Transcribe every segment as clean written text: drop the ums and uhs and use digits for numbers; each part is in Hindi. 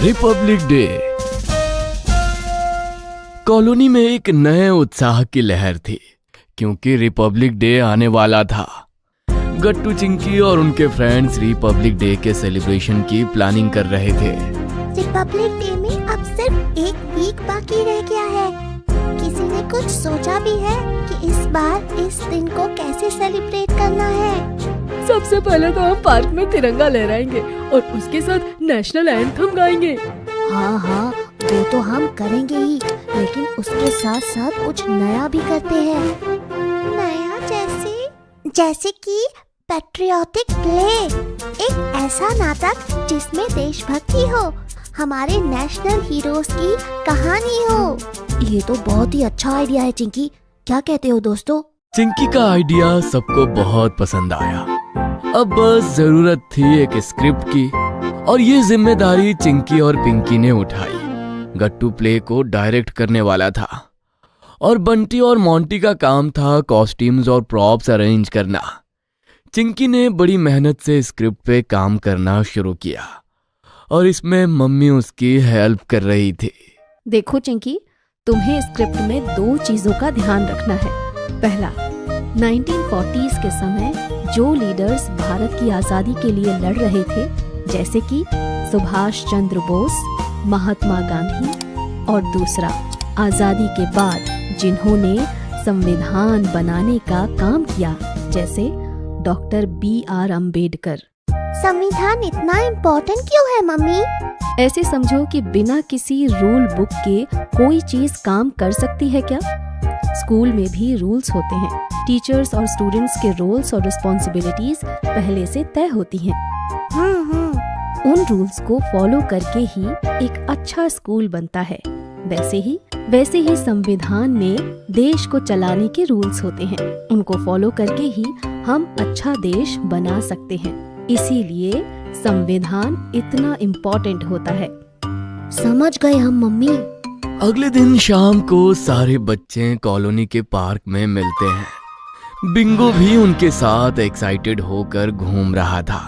Republic day. कॉलोनी में एक नए उत्साह की लहर थी क्योंकि रिपब्लिक डे आने वाला था। गट्टू, चिंकी और उनके फ्रेंड्स रिपब्लिक डे के सेलिब्रेशन की प्लानिंग कर रहे थे। रिपब्लिक डे में अब सिर्फ एक वीक बाकी रह गया है। किसी ने कुछ सोचा भी है कि इस बार इस दिन को कैसे सेलिब्रेट करना है? सबसे पहले तो हम पार्क में तिरंगा लहराएंगे और उसके साथ नेशनल एंथम गाएंगे। हाँ, वो तो हम करेंगे ही, लेकिन उसके साथ साथ कुछ नया भी करते हैं। नया जैसे कि पैट्रियोटिक प्ले, एक ऐसा नाटक जिसमें देशभक्ति हो, हमारे नेशनल हीरोज की कहानी हो। ये तो बहुत ही अच्छा आइडिया है चिंकी, क्या कहते हो दोस्तों? चिंकी का आइडिया सबको बहुत पसंद आया। अब बस जरूरत थी एक स्क्रिप्ट की और ये जिम्मेदारी चिंकी और पिंकी ने उठाई। गट्टू प्ले को डायरेक्ट करने वाला था और बंटी और मोंटी का काम था कॉस्ट्यूम्स और प्रॉप्स अरेंज करना। चिंकी ने बड़ी मेहनत से स्क्रिप्ट पे काम करना शुरू किया और इसमें मम्मी उसकी हेल्प कर रही थी। देखो चिंकी, तुम्हें स्क्रिप्ट में 2 चीजों का ध्यान रखना है। पहला, 1940s के समय जो लीडर्स भारत की आजादी के लिए लड़ रहे थे, जैसे कि सुभाष चंद्र बोस, महात्मा गांधी, और दूसरा, आजादी के बाद जिन्होंने संविधान बनाने का काम किया, जैसे डॉक्टर B.R. अम्बेडकर। संविधान इतना इम्पोर्टेंट क्यों है मम्मी? ऐसे समझो कि बिना किसी रूल बुक के कोई चीज काम कर सकती है क्या? स्कूल में भी रूल्स होते हैं। टीचर्स और स्टूडेंट्स के रोल्स और रिस्पॉन्सिबिलिटीज पहले से तय होती हैं। उन रूल्स को फॉलो करके ही एक अच्छा स्कूल बनता है। वैसे ही संविधान में देश को चलाने के रूल्स होते हैं। उनको फॉलो करके ही हम अच्छा देश बना सकते हैं। इसीलिए संविधान इतना इम्पोर्टेंट होता है। समझ गए हम मम्मी। अगले दिन शाम को सारे बच्चे कॉलोनी के पार्क में मिलते हैं। बिंगो भी उनके साथ एक्साइटेड होकर घूम रहा था।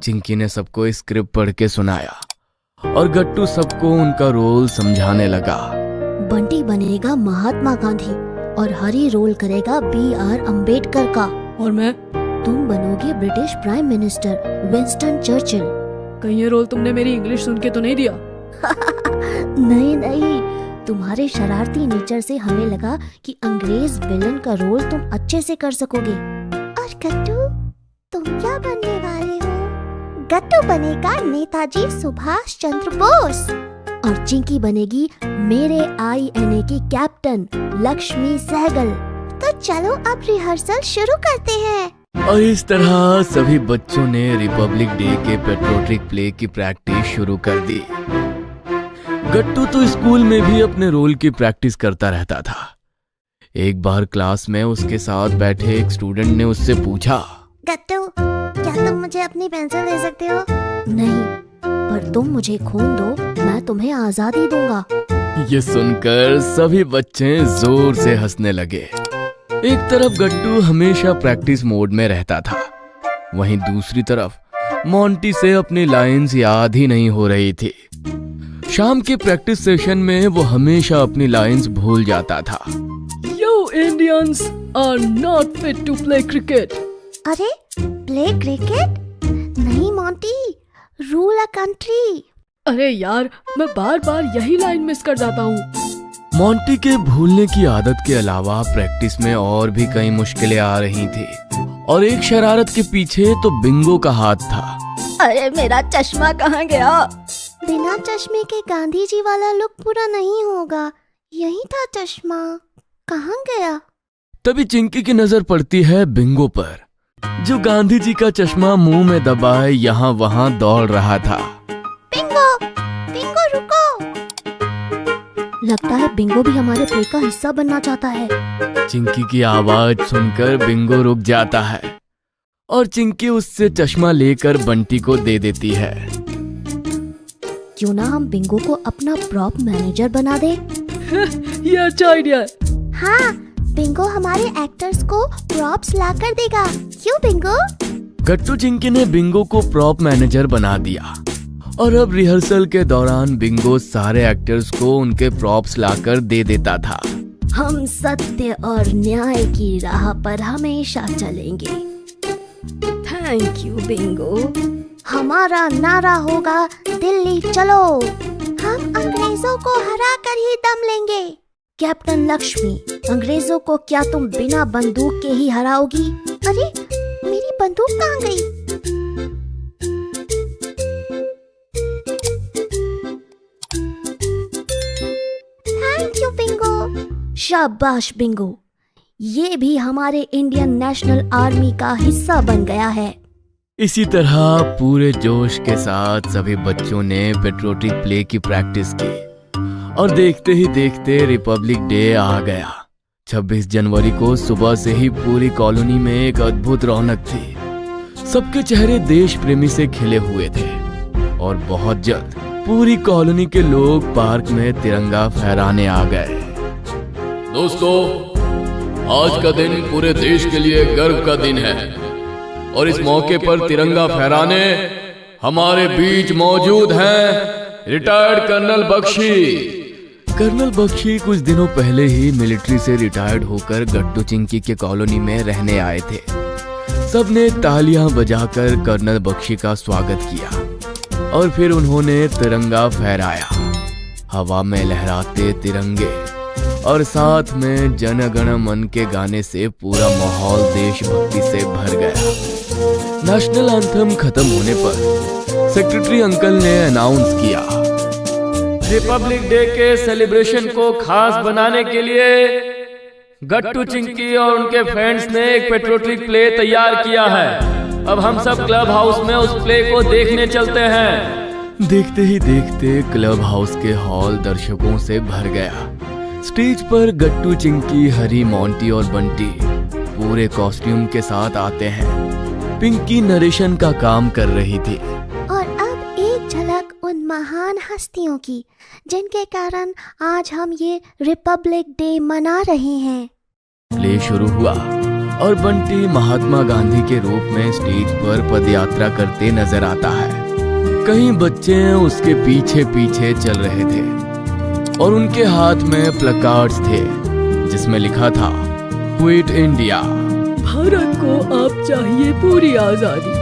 चिंकी ने सबको स्क्रिप्ट पढ़ के सुनाया और गट्टू सबको उनका रोल समझाने लगा। बंटी बनेगा महात्मा गांधी और हरी रोल करेगा B.R. अम्बेडकर का। और मैं? तुम बनोगे British prime minister Winston Churchill. कहीं ये रोल तुमने मेरी इंग्लिश सुन के तो नहीं दिया? नहीं, तुम्हारे शरारती नेचर से हमें लगा कि अंग्रेज विलन का रोल तुम अच्छे से कर सकोगे। और गट्टू, तुम क्या बनने वाले हो? गट्टू बनेगा नेताजी सुभाष चंद्र बोस और चिंकी बनेगी मेरे INA की कैप्टन लक्ष्मी सहगल। तो चलो अब रिहर्सल शुरू करते हैं। और इस तरह सभी बच्चों ने रिपब्लिक डे के पैट्रियोटिक प्ले की प्रैक्टिस शुरू कर दी। गट्टू तो स्कूल में भी अपने रोल की प्रैक्टिस करता रहता था। एक बार क्लास में उसके साथ बैठे एक स्टूडेंट ने उससे पूछा, गट्टू, क्या तुम मुझे अपनी पेंसिल दे सकते हो? नहीं, पर तुम मुझे खून दो, मैं तुम्हें आजादी दूंगा। ये सुनकर सभी बच्चे जोर से हंसने लगे। एक तरफ गट्टू हमेशा प्रैक्टिस मोड में रहता था, वहीं दूसरी तरफ मोंटी से अपनी लाइंस याद ही नहीं हो रही थी। शाम के प्रैक्टिस सेशन में वो हमेशा अपनी लाइंस भूल जाता था। You Indians are not fit to play cricket. अरे, प्ले क्रिकेट? नहीं मोंटी, रूल अ कंट्री। अरे यार, मैं बार यही लाइन मिस कर जाता हूँ। मोंटी के भूलने की आदत के अलावा प्रैक्टिस में और भी कई मुश्किलें आ रही थी और एक शरारत के पीछे तो बिंगो का हाथ था। अरे मेरा चश्मा कहाँ गया? बिना चश्मे के गांधी जी वाला लुक पूरा नहीं होगा। यही था चश्मा, कहाँ गया? तभी चिंकी की नजर पड़ती है बिंगो पर, जो गांधी जी का चश्मा मुंह में दबाए यहाँ वहाँ दौड़ रहा था। बिंगो रुको। लगता है बिंगो भी हमारे प्ले का हिस्सा बनना चाहता है। चिंकी की आवाज सुनकर बिंगो रुक जाता है और चिंकी उससे चश्मा लेकर बंटी को दे देती है। क्यों ना हम बिंगो को अपना प्रॉप मैनेजर बना दे? ये अच्छा आइडिया है। हाँ, बिंगो हमारे एक्टर्स को प्रॉप्स ला कर देगा। क्यों बिंगो? गट्टू चिंकी ने बिंगो को प्रॉप मैनेजर बना दिया और अब रिहर्सल के दौरान बिंगो सारे एक्टर्स को उनके प्रॉप्स लाकर दे देता था। हम सत्य और न्याय की राह पर हमेशा चलेंगे। Thank you Bingo. हमारा नारा होगा दिल्ली चलो, हम अंग्रेजों को हरा कर ही दम लेंगे। कैप्टन लक्ष्मी, अंग्रेजों को क्या तुम बिना बंदूक के ही हराओगी? अरे मेरी बंदूक कहाँ गई? Thank you Bingo. शाबाश बिंगो, ये भी हमारे इंडियन नेशनल आर्मी का हिस्सा बन गया है। इसी तरह पूरे जोश के साथ सभी बच्चों ने पेट्रियोटिक प्ले की प्रैक्टिस की और देखते ही देखते रिपब्लिक डे आ गया। 26 जनवरी को सुबह से ही पूरी कॉलोनी में एक अद्भुत रौनक थी। सबके चेहरे देश प्रेमी से खिले हुए थे और बहुत जल्द पूरी कॉलोनी के लोग पार्क में तिरंगा फहराने आ गए। दोस्तों, आज का दिन पूरे देश के लिए गर्व का दिन है और इस मौके पर तिरंगा फहराने हमारे बीच मौजूद हैं retired colonel Bakshi. Colonel Bakshi कुछ दिनों पहले ही मिलिट्री से रिटायर्ड होकर गट्टू चिंकी के कॉलोनी में रहने आए थे। सबने तालियां बजाकर कर्नल बख्शी का स्वागत किया और फिर उन्होंने तिरंगा फहराया। हवा में लहराते तिरंगे और साथ में जन गण मन के गाने से पूरा माहौल देशभक्ति से भर गया। नेशनल एंथम खत्म होने पर सेक्रेटरी अंकल ने अनाउंस किया, रिपब्लिक डे के सेलिब्रेशन को खास बनाने के लिए गट्टू चिंकी और उनके फ्रेंड्स ने एक पेट्रियोटिक प्ले तैयार किया है। अब हम सब क्लब हाउस में उस प्ले को देखने चलते हैं। देखते ही देखते क्लब हाउस के हॉल दर्शकों से भर गया। स्टेज पर गट्टू चिंकी, हरी, मोंटी और बंटी पूरे कॉस्ट्यूम के साथ आते हैं। पिंकी नरेशन का काम कर रही थी। और अब एक झलक उन महान हस्तियों की जिनके कारण आज हम ये रिपब्लिक डे मना रहे हैं। प्ले शुरू हुआ और बंटी महात्मा गांधी के रूप में स्टेज पर पदयात्रा करते नजर आता है। कई बच्चे उसके पीछे पीछे चल रहे थे और उनके हाथ में प्लकार्ड्स थे जिसमें लिखा था क्विट इंडिया। भारत को अब चाहिए पूरी आजादी,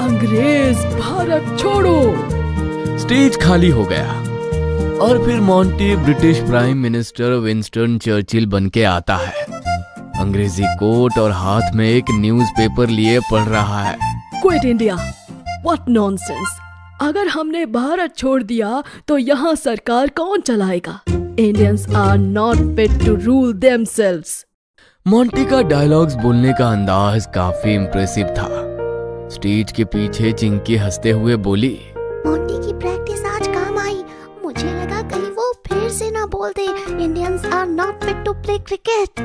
अंग्रेज भारत छोड़ो। स्टेज खाली हो गया और फिर Monty British prime minister Winston Churchill बनके आता है। अंग्रेजी कोट और हाथ में एक न्यूज़पेपर लिए पढ़ रहा है। Quit India, what nonsense. अगर हमने भारत छोड़ दिया तो यहाँ सरकार कौन चलाएगा? Indians are not fit to rule themselves. Monty का डायलॉग्स बोलने का अंदाज काफी इम्प्रेसिव था। स्टेज के पीछे चिंकी हंसते हुए बोली, मोंटी की प्रैक्टिस आज काम आई। मुझे लगा कहीं वो फिर से ना बोल दे Indians are not fit to play cricket.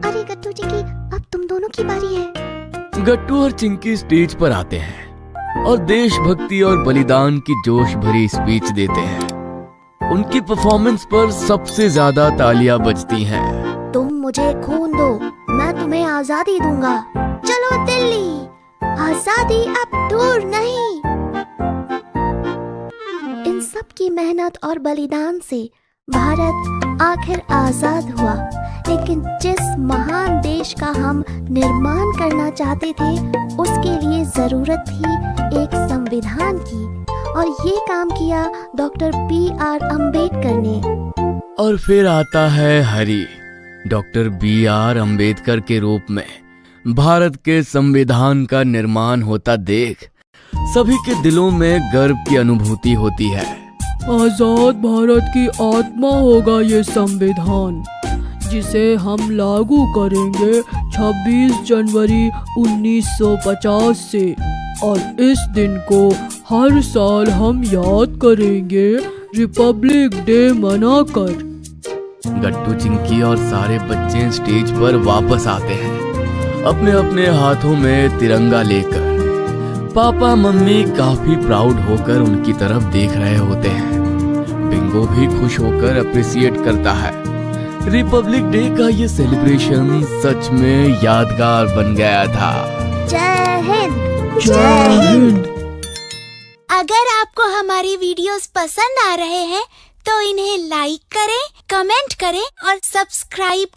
अरे गट्टू चिंकी, अब तुम दोनों की बारी है। गट्टू और चिंकी स्टेज पर आते हैं और देशभक्ति और बलिदान की जोश भरी स्पीच देते हैं। उनकी परफॉर्मेंस पर सबसे ज्यादा तालियां बजती हैं। तुम मुझे खून दो, मैं तुम्हें आजादी दूंगा। चलो दिल्ली, आजादी अब दूर नहीं। इन सब की मेहनत और बलिदान से भारत आखिर आजाद हुआ। लेकिन जिस महान देश का हम निर्माण करना चाहते थे उसके लिए जरूरत थी एक संविधान की, और ये काम किया डॉक्टर B.R. अम्बेडकर ने। और फिर आता है हरी। Doctor B.R. अम्बेडकर के रूप में भारत के संविधान का निर्माण होता देख सभी के दिलों में गर्व की अनुभूति होती है। आजाद भारत की आत्मा होगा ये संविधान, जिसे हम लागू करेंगे 26 जनवरी 1950 से, और इस दिन को हर साल हम याद करेंगे रिपब्लिक डे मनाकर। गट्टू चिंकी और सारे बच्चे स्टेज पर वापस आते हैं अपने अपने हाथों में तिरंगा लेकर। पापा मम्मी काफी प्राउड होकर उनकी तरफ देख रहे होते हैं। बिंगो भी खुश होकर अप्रिशिएट करता है। रिपब्लिक डे का ये सेलिब्रेशन सच में यादगार बन गया था। जय हिंद। जय हिंद। अगर आपको हमारी वीडियोस पसंद आ रहे हैं तो इन्हें लाइक करें, कमेंट करें और सब्सक्राइब